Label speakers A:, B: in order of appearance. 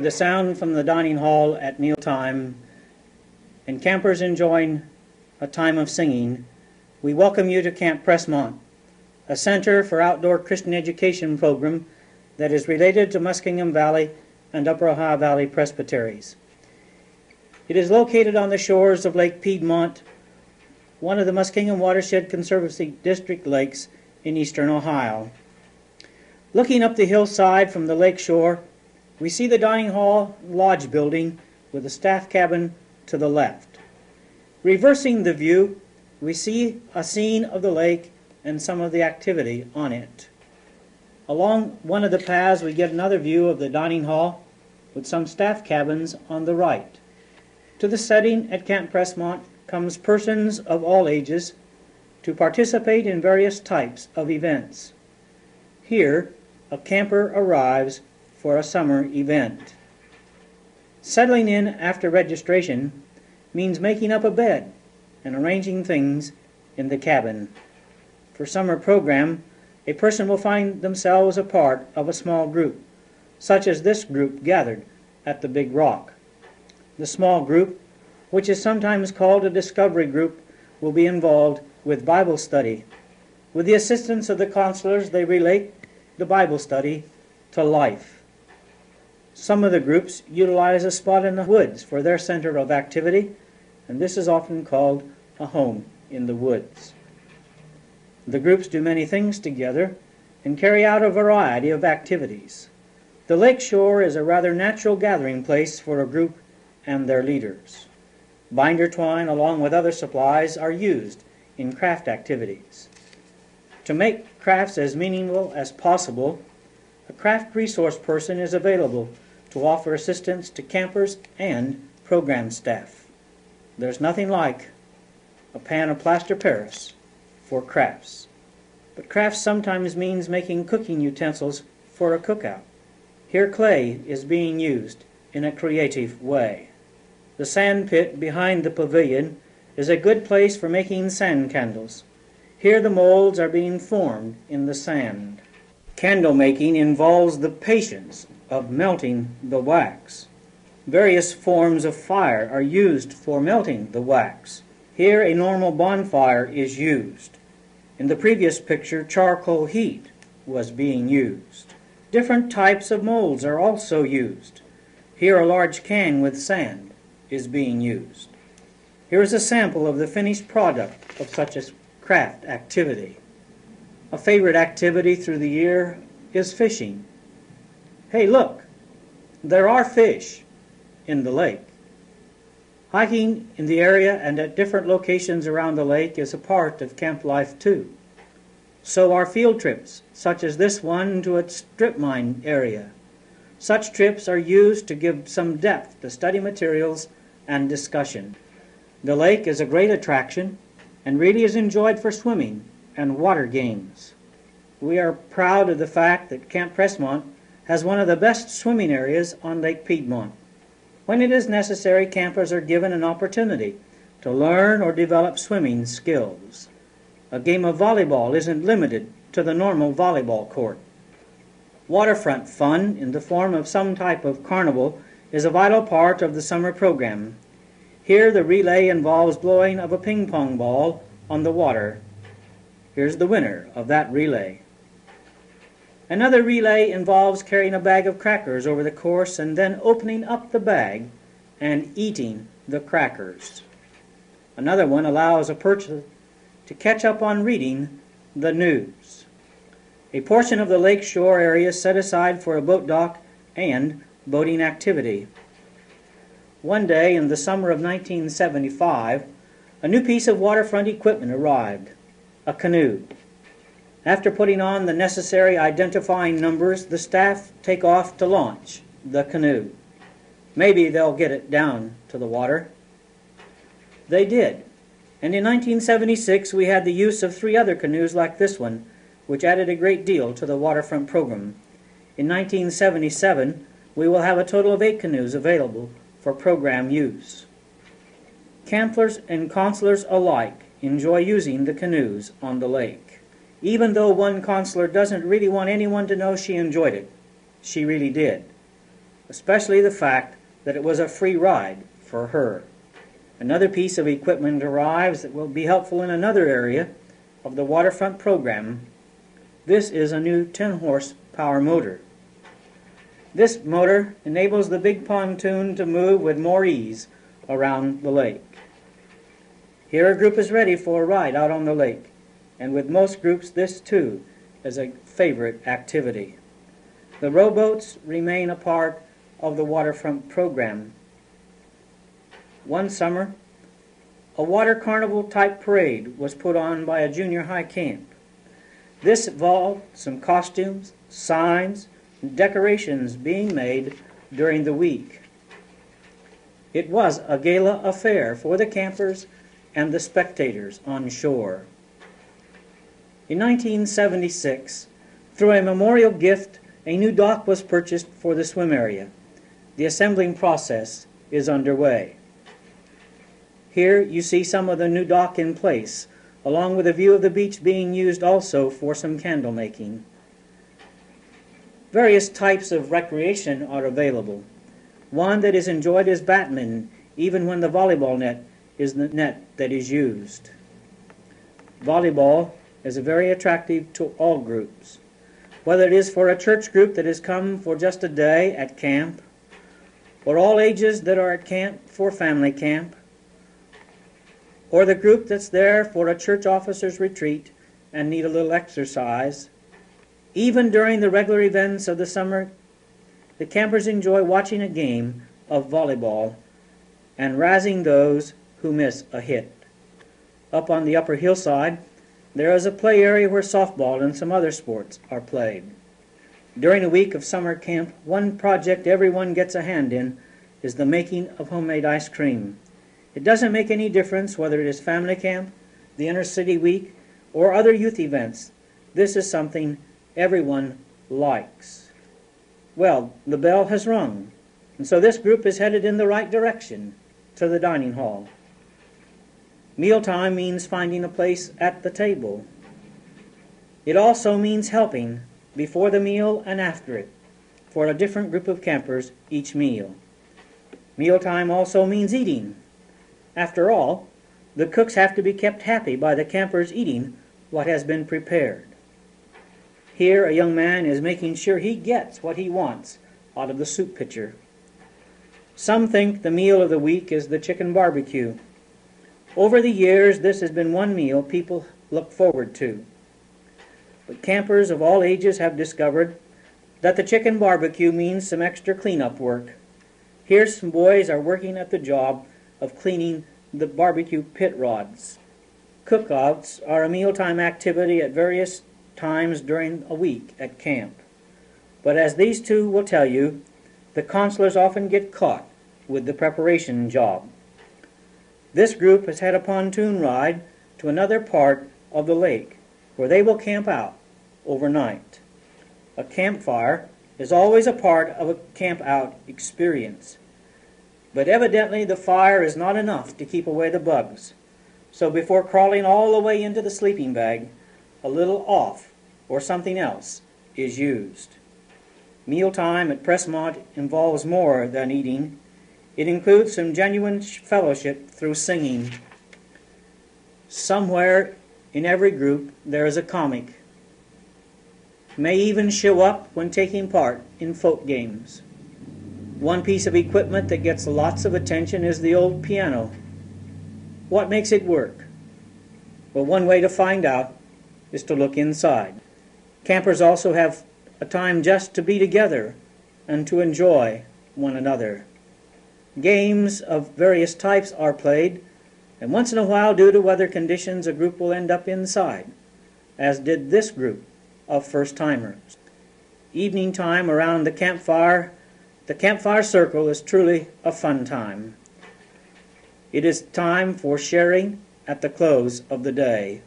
A: with the sound from the dining hall at mealtime and campers enjoying a time of singing, we welcome you to Camp Presmont, a center for outdoor Christian education program that is related to Muskingum Valley and Upper Ohio Valley Presbyteries. It is located on the shores of Lake Piedmont, one of the Muskingum Watershed Conservancy District lakes in eastern Ohio. Looking up the hillside from the lake shore, we see the dining hall lodge building with the staff cabin to the left. Reversing the view, we see a scene of the lake and some of the activity on it. Along one of the paths, we get another view of the dining hall with some staff cabins on the right. To the setting at Camp Presmont comes persons of all ages to participate in various types of events. Here, a camper arrives for a summer event. Settling in after registration means making up a bed and arranging things in the cabin. For summer program, a person will find themselves a part of a small group, such as this group gathered at the Big Rock. The small group, which is sometimes called a discovery group, will be involved with Bible study. With the assistance of the counselors, they relate the Bible study to life. Some of the groups utilize a spot in the woods for their center of activity, and this is often called a home in the woods. The groups do many things together and carry out a variety of activities. The lake shore is a rather natural gathering place for a group and their leaders. Binder twine, along with other supplies, are used in craft activities. To make crafts as meaningful as possible, a craft resource person is available to offer assistance to campers and program staff. There's nothing like a pan of plaster Paris for crafts. But crafts sometimes means making cooking utensils for a cookout. Here clay is being used in a creative way. The sand pit behind the pavilion is a good place for making sand candles. Here the molds are being formed in the sand. Candle making involves the patience of melting the wax. Various forms of fire are used for melting the wax. Here a normal bonfire is used. In the previous picture, charcoal heat was being used. Different types of molds are also used. Here a large can with sand is being used. Here is a sample of the finished product of such a craft activity. A favorite activity through the year is fishing. Hey, look, there are fish in the lake. Hiking in the area and at different locations around the lake is a part of camp life too. So are field trips, such as this one to a strip mine area. Such trips are used to give some depth to study materials and discussion. The lake is a great attraction and really is enjoyed for swimming and water games. We are proud of the fact that Camp Presmont has one of the best swimming areas on Lake Piedmont. When it is necessary, campers are given an opportunity to learn or develop swimming skills. A game of volleyball isn't limited to the normal volleyball court. Waterfront fun in the form of some type of carnival is a vital part of the summer program. Here the relay involves blowing of a ping pong ball on the water. Here's the winner of that relay. Another relay involves carrying a bag of crackers over the course and then opening up the bag and eating the crackers. Another one allows a person to catch up on reading the news. A portion of the lake shore area is set aside for a boat dock and boating activity. One day in the summer of 1975, a new piece of waterfront equipment arrived, a canoe. After putting on the necessary identifying numbers, the staff take off to launch the canoe. Maybe they'll get it down to the water. They did. And in 1976, we had the use of 3 other canoes like this one, which added a great deal to the waterfront program. In 1977, we will have a total of 8 canoes available for program use. Campers and counselors alike enjoy using the canoes on the lake. Even though one counselor doesn't really want anyone to know she enjoyed it, she really did. especially the fact that it was a free ride for her. Another piece of equipment arrives that will be helpful in another area of the waterfront program. This is a new 10-horsepower motor. This motor enables the big pontoon to move with more ease around the lake. Here a group is ready for a ride out on the lake, and with most groups this too is a favorite activity. The rowboats remain a part of the waterfront program. One summer, a water carnival type parade was put on by a junior high camp. This involved some costumes, signs, and decorations being made during the week. It was a gala affair for the campers and the spectators on shore. In 1976, through a memorial gift, a new dock was purchased for the swim area. The assembling process is underway. Here you see some of the new dock in place, along with a view of the beach being used also for some candle making. Various types of recreation are available. One that is enjoyed is badminton, even when the volleyball net is the net that is used. Volleyball is very attractive to all groups, whether it is for a church group that has come for just a day at camp, or all ages that are at camp for family camp, or the group that's there for a church officer's retreat and need a little exercise. Even during the regular events of the summer, the campers enjoy watching a game of volleyball and razzing those who miss a hit. Up on the upper hillside, there is a play area where softball and some other sports are played. During a week of summer camp, one project everyone gets a hand in is the making of homemade ice cream. It doesn't make any difference whether it is family camp, the inner city week, or other youth events. This is something everyone likes. Well, the bell has rung, and so this group is headed in the right direction, to the dining hall. Mealtime means finding a place at the table. It also means helping before the meal and after it, for a different group of campers each meal. Mealtime also means eating. After all, the cooks have to be kept happy by the campers eating what has been prepared. Here a young man is making sure he gets what he wants out of the soup pitcher. Some think the meal of the week is the chicken barbecue. Over the years, this has been one meal people look forward to. But campers of all ages have discovered that the chicken barbecue means some extra cleanup work. Here some boys are working at the job of cleaning the barbecue pit rods. Cookouts are a mealtime activity at various times during a week at camp. But as these two will tell you, the counselors often get caught with the preparation job. This group has had a pontoon ride to another part of the lake where they will camp out overnight. A campfire is always a part of a camp out experience. But evidently the fire is not enough to keep away the bugs. So before crawling all the way into the sleeping bag, a little off or something else is used. Mealtime at Presmont involves more than eating. It includes some genuine fellowship through singing. Somewhere in every group there is a comic. May even show up when taking part in folk games. One piece of equipment that gets lots of attention is the old piano. What makes it work? Well, one way to find out is to look inside. Campers also have a time just to be together and to enjoy one another. Games of various types are played, and once in a while, due to weather conditions, a group will end up inside, as did this group of first-timers. Evening time around the campfire circle is truly a fun time. It is time for sharing at the close of the day.